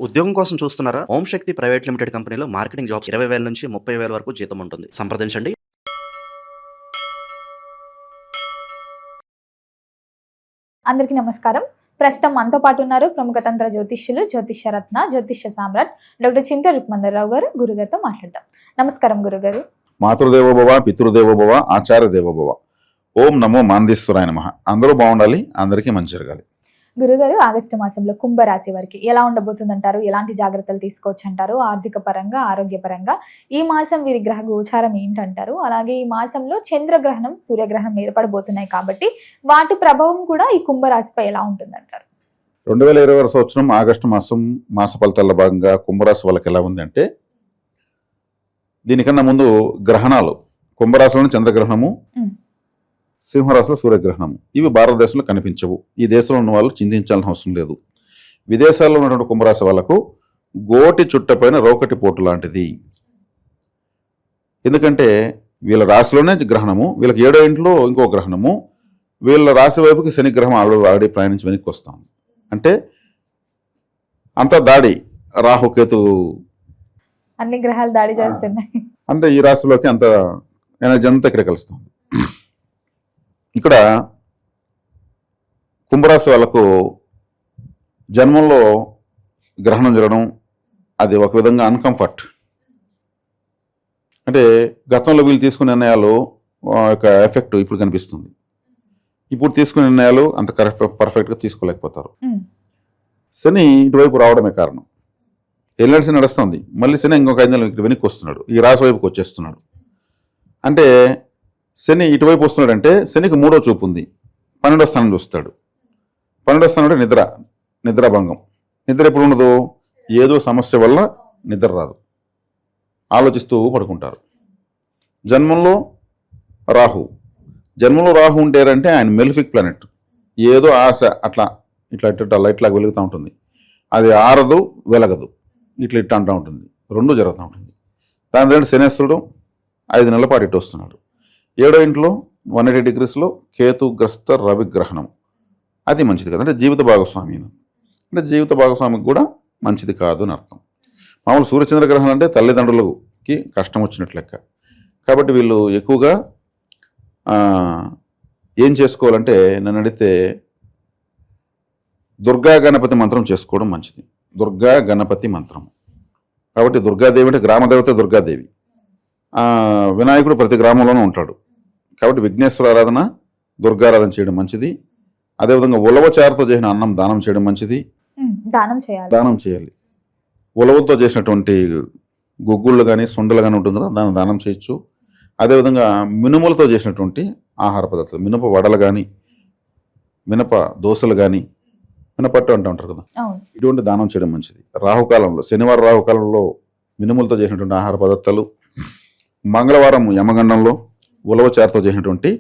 ఉద్యోగం కోసం చూస్తున్నారా? ఓం శక్తి ప్రైవేట్ లిమిటెడ్ కంపెనీలో మార్కెటింగ్ జాబ్స్ 20,000 నుంచి 30,000 వరకు జీతం ఉంటుంది. సంప్రదించండి. అందరికీ నమస్కారం. ప్రస్తుతం మనతో పాటు ఉన్నారు ప్రముఖ తంత్ర జ్యోతిష్యులు, జ్యోతిష్య రత్న, జ్యోతిష్య సామ్రాట్ డాక్టర్ చింత రుక్మందర్రావు గారు. గురుగారితో మాట్లాడదాం. నమస్కారం గురుగారు. మాతృదేవోభవ, పితృదేవోభవ, ఆచార్య దేవోభవ. ఓం నమో మాందేశ్వరాయ నమః. అందరూ బాగుండాలి, అందరికీ మంచి జరగాలి. గురుగారు, ఆగస్టు మాసంలో కుంభరాశి వారికి ఎలా ఉండబోతుందంటారు? ఎలాంటి జాగ్రత్తలు తీసుకోవచ్చు అంటారు? ఆర్థిక పరంగా, ఆరోగ్యపరంగా ఈ మాసం వీరి గ్రహ గోచారం ఏంటంటారు? అలాగే ఈ మాసంలో చంద్రగ్రహణం, సూర్యగ్రహణం ఏర్పడబోతున్నాయి కాబట్టి వాటి ప్రభావం కూడా ఈ కుంభరాశిపై ఎలా ఉంటుందంటారు? 2020 సంవత్సరం ఆగస్టు మాస ఫలితాల్లో భాగంగా కుంభరాశి వాళ్ళకి ఎలా ఉంది అంటే, దీనికన్నా ముందు గ్రహణాలు, కుంభరాశిలోని చంద్రగ్రహణము, సింహరాశిలో సూర్యగ్రహణము, ఇవి భారతదేశంలో కనిపించవు. ఈ దేశంలో ఉన్న వాళ్ళు చింతించాల్సిన అవసరం లేదు. విదేశాల్లో ఉన్నటువంటి కుంభరాశి వాళ్ళకు గోటి చుట్టపైన రోకటి పోటు లాంటిది. ఎందుకంటే వీళ్ళ రాశిలోనే గ్రహణము, వీళ్ళకి 7వ ఇంట్లో ఇంకో గ్రహణము, వీళ్ళ రాశి వైపుకి శని గ్రహం ఆల్రెడీ ప్రయాణించి వెనక్కి వస్తాం. అంటే అంత దాడి, రాహుకేతు అన్ని గ్రహాలు దాడి చేస్తున్నాయి. అంటే ఈ రాశిలోకి అంత ఎనర్జీ అంతా ఇక్కడ కలుస్తుంది. ఇక్కడ కుంభరాశి వాళ్ళకు జన్మంలో గ్రహణం జరగడం అది ఒక విధంగా అన్కంఫర్ట్. అంటే గతంలో వీళ్ళు తీసుకునే నిర్ణయాలు యొక్క ఎఫెక్ట్ ఇప్పుడు కనిపిస్తుంది. ఇప్పుడు తీసుకునే నిర్ణయాలు అంత పర్ఫెక్ట్గా తీసుకోలేకపోతారు. శని ఇటువైపు రావడమే కారణం. ఎల్ఎల్సి నడుస్తుంది, మళ్ళీ శని ఇంకొక 5 నెలలు ఇక్కడ వెనక్కి వస్తున్నాడు, ఈ రాశి వైపుకి వచ్చేస్తున్నాడు. అంటే శని ఇటువైపు వస్తున్నాడంటే శనికి 3వ చూపు ఉంది, 12వ స్థానం చూస్తాడు. 12వ స్థానం అంటే నిద్రాభంగం. నిద్ర ఎప్పుడు ఉండదు? ఏదో సమస్య వల్ల నిద్ర రాదు, ఆలోచిస్తూ పడుకుంటారు. జన్మంలో రాహు ఉంటారంటే ఆయన మెలిఫిక్ ప్లానెట్. ఏదో ఆశ అట్లా ఇట్లా లైట్లాగా వెలుగుతూ ఉంటుంది, అది ఆరదు, వెలగదు, ఇట్లా అంటూ ఉంటుంది, రెండూ జరుగుతూ ఉంటుంది. దాని తర్వాత శనేశ్వరుడు 5 నెలల పాటు ఇటు వస్తున్నాడు. 7వ ఇంట్లో 180 డిగ్రీస్లో కేతుగ్రస్త రవిగ్రహణం, అది మంచిది కదా. అంటే జీవిత భాగస్వామి, అంటే జీవిత భాగస్వామికి కూడా మంచిది కాదు అని అర్థం. మామూలు సూర్యచంద్ర గ్రహణం అంటే తల్లిదండ్రులకి కష్టం వచ్చినట్లు లెక్క. కాబట్టి వీళ్ళు ఎక్కువగా ఏం చేసుకోవాలంటే, నన్ను అడిగితే దుర్గా గణపతి మంత్రం చేసుకోవడం మంచిది. దుర్గా గణపతి మంత్రం. కాబట్టి దుర్గాదేవి అంటే గ్రామదేవత దుర్గాదేవి. వినాయకుడు ప్రతి గ్రామంలోనూ ఉంటాడు. కాబట్టి విఘ్నేశ్వర ఆరాధన, దుర్గారాధన చేయడం మంచిది. అదేవిధంగా ఉలవచారుతో చేసిన అన్నం దానం చేయడం మంచిది. దానం చేయాలి. ఉలవలతో చేసినటువంటి గుగ్గుళ్ళు కానీ సుండలు కానీ ఉంటుంది కదా, దాన్ని దానం చేయొచ్చు. అదేవిధంగా మినుములతో చేసినటువంటి ఆహార పదార్థాలు, మినప వడలు కానీ, మినప దోశలు కానీ, మినపట్టు అంటూ ఉంటారు కదా, ఇటువంటి దానం చేయడం మంచిది. రాహుకాలంలో, శనివారం రాహుకాలంలో మినుములతో చేసినటువంటి ఆహార పదార్థాలు, మంగళవారం యమగండంలో ఉలవచారుతో చేసినటువంటి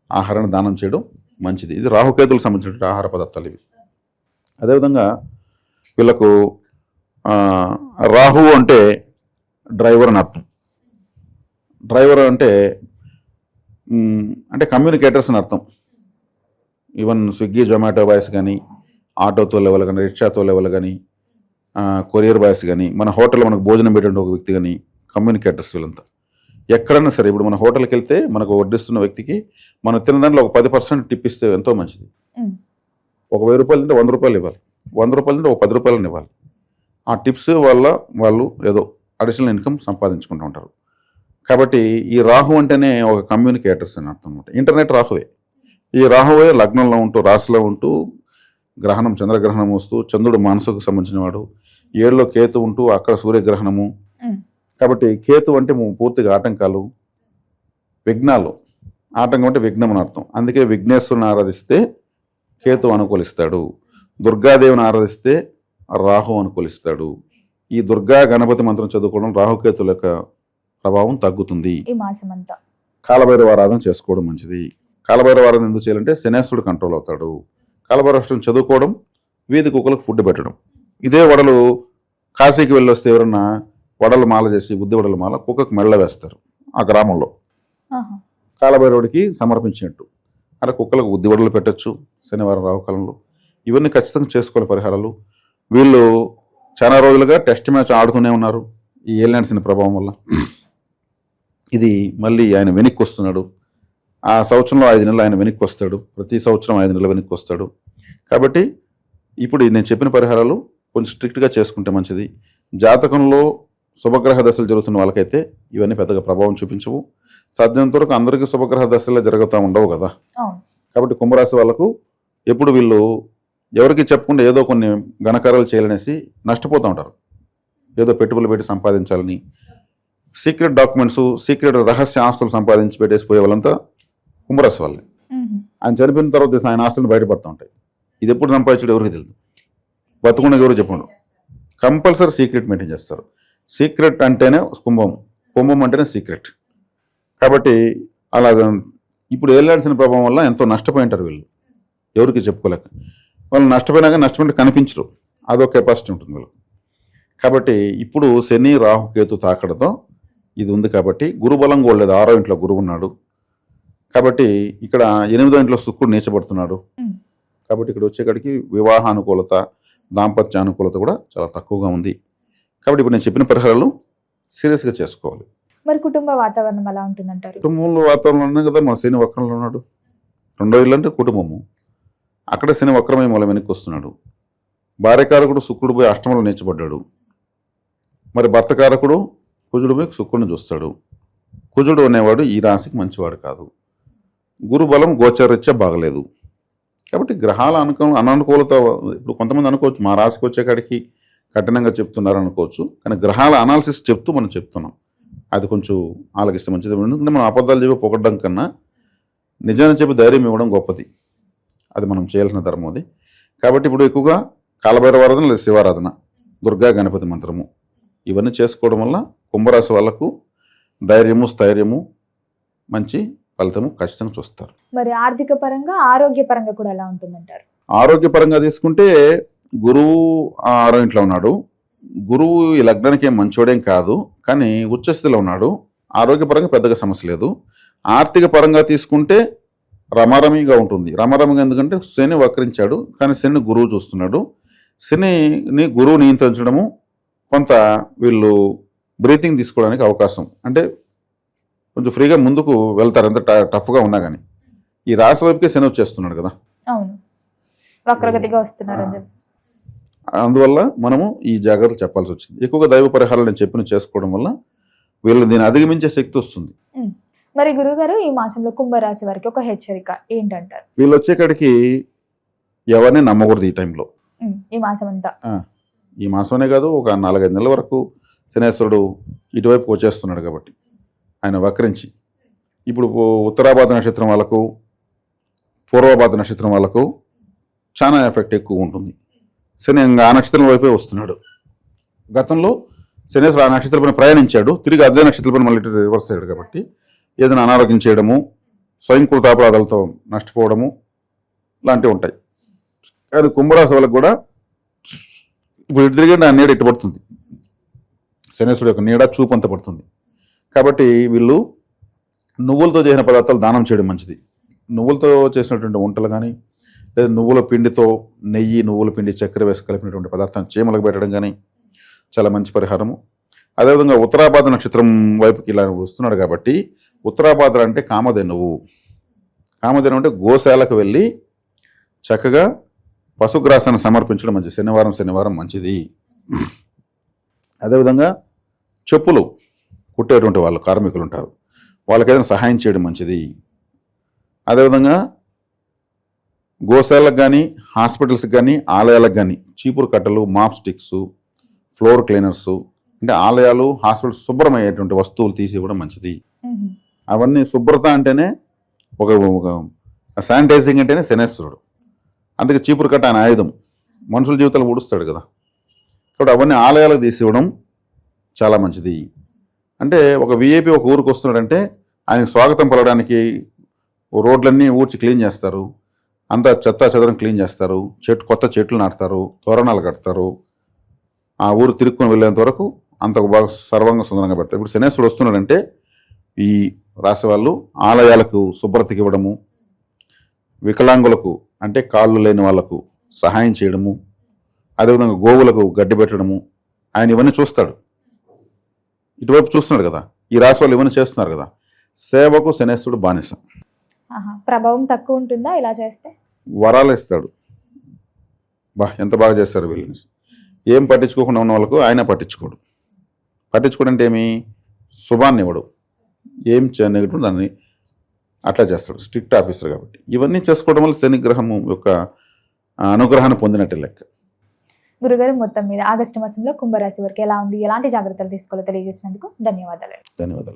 ఆహారాన్ని దానం చేయడం మంచిది. ఇది రాహుకేతులకు సంబంధించినటువంటి ఆహార పదార్థాలు ఇవి. అదేవిధంగా వీళ్ళకు రాహు అంటే డ్రైవర్ అని అర్థం. డ్రైవర్ అంటే కమ్యూనికేటర్స్ అని అర్థం. ఈవెన్ స్విగ్గీ, జొమాటో బాయ్స్ కానీ, ఆటోతో లెవెల్ కానీ, రిక్షాతో లెవెల్ కానీ, కొరియర్ బాయ్స్ కానీ, మన హోటల్లో మనకు భోజనం పెట్టే ఒక వ్యక్తి కానీ, కమ్యూనికేటర్స్ వీళ్ళంతా. ఎక్కడన్నా సరే, ఇప్పుడు మన హోటల్కి వెళ్తే మనకు వడ్డిస్తున్న వ్యక్తికి మనం తిన్న దాంట్లో ఒక 10% టిప్ ఇస్తే ఎంతో మంచిది. ఒక 1000 రూపాయలు తింటే 100 రూపాయలు ఇవ్వాలి, 100 రూపాయలు తింటే ఒక 10 రూపాయలని ఇవ్వాలి. ఆ టిప్స్ వల్ల వాళ్ళు ఏదో అడిషనల్ ఇన్కమ్ సంపాదించుకుంటూ ఉంటారు. కాబట్టి ఈ రాహు అంటేనే ఒక కమ్యూనికేటర్స్ అని అర్థం అనమాట. ఇంటర్నెట్ రాహువే. ఈ రాహువే లగ్నంలో ఉంటూ, రాశిలో ఉంటూ, గ్రహణం చంద్రగ్రహణం వస్తూ, చంద్రుడు మనసుకు సంబంధించిన వాడు, 7లో కేతు ఉంటూ, అక్కడ సూర్యగ్రహణము. కాబట్టి కేతు అంటే పూర్తిగా ఆటంకాలు, విఘ్నాలు. ఆటంకం అంటే విఘ్నం అని అర్థం. అందుకే విఘ్నేశ్వరుని ఆరాధిస్తే కేతు అనుకూలిస్తాడు, దుర్గాదేవిని ఆరాధిస్తే రాహు అనుకూలిస్తాడు. ఈ దుర్గా గణపతి మంత్రం చదువుకోవడం రాహుకేతుల యొక్క ప్రభావం తగ్గుతుంది. ఈ మాసమంతా కాలభైరవ ఆరాధన చేసుకోవడం మంచిది. కాలభైరవ ఆరాధన ఎందుకు చేయాలంటే శనేశ్వరుడు కంట్రోల్ అవుతాడు. కాలభైరవ చదువుకోవడం, వీధి కుక్కలకు ఫుడ్ పెట్టడం. ఇదే వడలు కాశీకి వెళ్ళి వస్తే ఎవరన్నా వడలు మాల చేసి, బుద్ధి వడల మాల కుక్కకు మెళ్ళ వేస్తారు ఆ గ్రామంలో, కాలభైరవుడికి సమర్పించినట్టు. అలా కుక్కలకు బుద్ధి వడలు పెట్టచ్చు శనివారం రాహుకాలంలో. ఇవన్నీ ఖచ్చితంగా చేసుకోవాలి పరిహారాలు. వీళ్ళు చాలా రోజులుగా టెస్ట్ మ్యాచ్ ఆడుతూనే ఉన్నారు ఈ ఏలియన్స్ని ప్రభావం వల్ల. ఇది మళ్ళీ ఆయన వెనక్కి వస్తున్నాడు. ఆ సంవత్సరంలో 5 నెలలు ఆయన వెనక్కి వస్తాడు, ప్రతి సంవత్సరం 5 నెలలు వెనక్కి వస్తాడు. కాబట్టి ఇప్పుడు నేను చెప్పిన పరిహారాలు కొంచెం స్ట్రిక్ట్గా చేసుకుంటే మంచిది. జాతకంలో శుభగ్రహ దశలు జరుగుతున్న వాళ్ళకైతే ఇవన్నీ పెద్దగా ప్రభావం చూపించవు. సాధ్యమైనంత వరకు అందరికీ శుభగ్రహ దశలే జరుగుతూ ఉండవు కదా. అవును. కాబట్టి కుంభరాశి వాళ్ళకు ఎప్పుడు వీళ్ళు ఎవరికి చెప్పకుండా ఏదో కొన్ని ఘనకార్యాలు చేయాలనేసి నష్టపోతూ ఉంటారు. ఏదో పెట్టుబడులు పెట్టి సంపాదించాలని, సీక్రెట్ డాక్యుమెంట్స్, సీక్రెట్ రహస్య ఆస్తులు సంపాదించి పెట్టేసి పోయే వాళ్ళంతా కుంభరాశి వాళ్ళే. ఆయన చనిపోయిన తర్వాత ఆయన ఆస్తులు బయటపడుతూ ఉంటాయి. ఇది ఎప్పుడు సంపాదించడం ఎవరికి తెలియదు, బతుకుండా ఎవరు చెప్పండు. కంపల్సరీ సీక్రెట్ మెయింటైన్ చేస్తారు. సీక్రెట్ అంటేనే కుంభం, కుంభం అంటేనే సీక్రెట్. కాబట్టి అలా ఇప్పుడు ఏలాల్సిన ప్రభావం వల్ల ఎంతో నష్టపోయి ఉంటారు వీళ్ళు, ఎవరికి చెప్పుకోలేక. వాళ్ళు నష్టపోయినాక నష్టపోయిన కనిపించరు, అదొక కెపాసిటీ ఉంటుంది వీళ్ళకి. కాబట్టి ఇప్పుడు శని రాహు కేతు తాకడతో ఇది ఉంది. కాబట్టి గురుబలం కూడా లేదు. 6వ ఇంట్లో గురువు ఉన్నాడు. కాబట్టి ఇక్కడ 8వ ఇంట్లో శుక్రుడు నీచబడుతున్నాడు. కాబట్టి ఇక్కడ వచ్చేకాడికి వివాహ అనుకూలత, దాంపత్య అనుకూలత కూడా చాలా తక్కువగా ఉంది. కాబట్టి ఇప్పుడు నేను చెప్పిన పరిహారాలు సీరియస్గా చేసుకోవాలి. మరి కుటుంబ వాతావరణం ఎలా ఉంటుందంటారు? కుటుంబంలో వాతావరణం అన్నా కదా, మన శని వక్రంలో ఉన్నాడు. 2వ ఇల్లు అంటే కుటుంబము, అక్కడ శని వక్రమై మూల వెనక్కి వస్తున్నాడు. భార్యకారకుడు శుక్రుడు పోయి అష్టమంలో నీచబడ్డాడు. మరి భర్తకారకుడు కుజుడు పోయి శుక్రుడిని చూస్తాడు. కుజుడు అనేవాడు ఈ రాశికి మంచివాడు కాదు. గురు బలం గోచరరీత్యా బాగలేదు. కాబట్టి గ్రహాల అననుకూలత ఇప్పుడు కొంతమంది అనుకోవచ్చు మా రాశికి వచ్చేకాడికి కఠినంగా చెప్తున్నారు అనుకోవచ్చు. కానీ గ్రహాల అనాలిసిస్ చెప్తూ మనం చెప్తున్నాం, అది కొంచెం ఆలోచిస్తే మంచిది. ఎందుకంటే మనం అబద్ధాలు చెప్పి పొగడ్డం కన్నా నిజాన్ని చెప్పి ధైర్యం ఇవ్వడం గొప్పది. అది మనం చేయాల్సిన ధర్మం అది. కాబట్టి ఇప్పుడు ఎక్కువగా కాలభైరవారాధన లేదా శివారాధన, దుర్గా గణపతి మంత్రము ఇవన్నీ చేసుకోవడం వల్ల కుంభరాశి వాళ్ళకు ధైర్యము, స్థైర్యము, మంచి ఫలితము ఖచ్చితంగా చూస్తారు. మరి ఆర్థిక పరంగా, ఆరోగ్య పరంగా కూడా ఎలా ఉంటుందంటారు? ఆరోగ్యపరంగా తీసుకుంటే గురువు 6వ ఇంట్లో ఉన్నాడు. గురువు ఈ లగ్నానికి ఏం మంచోడేం కాదు, కానీ ఉచ్చస్థితిలో ఉన్నాడు. ఆరోగ్యపరంగా పెద్దగా సమస్య లేదు. ఆర్థిక పరంగా తీసుకుంటే రమారమిగా ఉంటుంది. రమారమిగా ఎందుకంటే శని వక్రించాడు, కానీ శని గురువు చూస్తున్నాడు. శనిని గురువు నియంత్రించడము కొంత వీళ్ళు బ్రీతింగ్ తీసుకోవడానికి అవకాశం, అంటే కొంచెం ఫ్రీగా ముందుకు వెళ్తారు ఎంత టఫ్గా ఉన్నా కానీ. ఈ రాశి వైపుకే శని వచ్చేస్తున్నాడు కదా, అవును, వక్రగతిగా వస్తున్నారు. అందువల్ల మనము ఈ జాగ్రత్తలు చెప్పాల్సి వచ్చింది. ఎక్కువగా దైవ పరిహారాలు నేను చెప్పిన చేసుకోవడం వల్ల వీళ్ళు దీన్ని అధిగమించే శక్తి వస్తుంది. మరి గురుగారు, ఈ మాసంలో కుంభరాశి వారికి ఒక హెచ్చరిక ఏంటంటారు? వీళ్ళు వచ్చేకాడికి ఎవరిని నమ్మకూడదు ఈ టైంలో. ఈ మాసం అంతా, ఈ మాసమనే కాదు, ఒక 4-5 నెలల వరకు శనేశ్వరుడు ఇటువైపుకి వచ్చేస్తున్నాడు. కాబట్టి ఆయన వక్రించి ఇప్పుడు ఉత్తరాభాద నక్షత్రం వాళ్ళకు, పూర్వభాద నక్షత్రం వాళ్ళకు చాలా ఎఫెక్ట్ ఎక్కువ ఉంటుంది. శని ఆ నక్షత్రం వైపే వస్తున్నాడు. గతంలో శనేశ్వరుడు ఆ నక్షత్రం పైన ప్రయాణించాడు, తిరిగి అదే నక్షత్రం పైన మళ్ళీ రివర్స్ అయ్యాడు. కాబట్టి ఏదైనా అనారోగ్యం చేయడము, స్వయంకృత అపరాధాలతో నష్టపోవడము లాంటివి ఉంటాయి. కానీ కుంభరాశి వాళ్ళకు కూడా ఇప్పుడు ఇటు తిరిగి నా నీడ ఇటు పడుతుంది, శనేశ్వరుడు యొక్క నీడ చూపు అంత పడుతుంది. కాబట్టి వీళ్ళు నువ్వులతో చేసిన పదార్థాలు దానం చేయడం మంచిది. నువ్వులతో చేసినటువంటి వంటలు కానీ, లేదా నువ్వుల పిండితో నెయ్యి, నువ్వుల పిండి, చక్కెర వేసి కలిపినటువంటి పదార్థాన్ని చీమలకు పెట్టడం కానీ చాలా మంచి పరిహారము. అదేవిధంగా ఉత్తరాభాద్ర నక్షత్రం వైపుకి ఇలా వస్తున్నాడు. కాబట్టి ఉత్తరాభాద్ర అంటే కామధేనువు. కామధేను అంటే గోశాలకు వెళ్ళి చక్కగా పశుగ్రాసాన్ని సమర్పించడం మంచిది. శనివారం మంచిది. అదేవిధంగా చెప్పులు కుట్టేటువంటి వాళ్ళు కార్మికులు ఉంటారు, వాళ్ళకి ఏదైనా సహాయం చేయడం మంచిది. అదేవిధంగా గోశాలకు కానీ, హాస్పిటల్స్కి కానీ, ఆలయాలకు కానీ చీపురు కట్టలు, మాప్ స్టిక్స్, ఫ్లోర్ క్లీనర్స్, అంటే ఆలయాలు, హాస్పిటల్స్ శుభ్రమయ్యేటువంటి వస్తువులు తీసి ఇవ్వడం మంచిది. అవన్నీ శుభ్రత అంటేనే ఒక శానిటైజింగ్ అంటేనే శనేశ్వరుడు. అందుకే చీపురు కట్ట ఆయన ఆయుధం, మనుషుల జీవితాలు ఊడుస్తాడు కదా. కాబట్టి అవన్నీ ఆలయాలకు తీసి ఇవ్వడం చాలా మంచిది. అంటే ఒక విఐపి ఒక ఊరికి వస్తున్నాడంటే ఆయనకు స్వాగతం పలడానికి రోడ్లన్నీ ఊడ్చి క్లీన్ చేస్తారు, అంతా చెత్త చెదరం క్లీన్ చేస్తారు, కొత్త చెట్లు నాటుతారు, తోరణాలు కడతారు, ఆ ఊరు తిరుక్కొని వెళ్ళేంత వరకు అంత బాగా సర్వంగా సుందరంగా పెడతారు. ఇప్పుడు శనేశ్వరుడు వస్తున్నాడంటే ఈ రాశి వాళ్ళు ఆలయాలకు శుభ్రతకి ఇవ్వడము, వికలాంగులకు అంటే కాళ్ళు లేని వాళ్లకు సహాయం చేయడము, అదేవిధంగా గోవులకు గడ్డి పెట్టడము, ఆయన ఇవన్నీ చూస్తాడు, ఇటువైపు చూస్తున్నాడు కదా, ఈ రాశి వాళ్ళు ఇవన్నీ చేస్తున్నారు కదా. సేవకు శనేశ్వరుడు బానిస, ప్రభావం తక్కువ ఉంటుందా ఇలా చేస్తే? వరాలు ఇస్తాడు. ఎంత బాగా చేస్తారు వీళ్ళని. ఏం పట్టించుకోకుండా ఉన్న వాళ్ళకు ఆయన పట్టించుకోడు. పట్టించుకోవడం అంటే ఏమి, శుభాన్ని ఇవ్వడు, ఏం నెగిటివ్ దాన్ని అట్లా చేస్తాడు, స్ట్రిక్ట్ ఆఫీసర్ కాబట్టి. ఇవన్నీ చేసుకోవడం వల్ల శని గ్రహము యొక్క అనుగ్రహాన్ని పొందినట్టే లెక్క. గురుగారు, మొత్తం మీద ఆగస్టు మాసంలో కుంభరాశి వారికి ఎలా ఉంది, ఎలాంటి జాగ్రత్తలు తీసుకోవాలో తెలియజేసినందుకు ధన్యవాదాలు. ధన్యవాదాలు.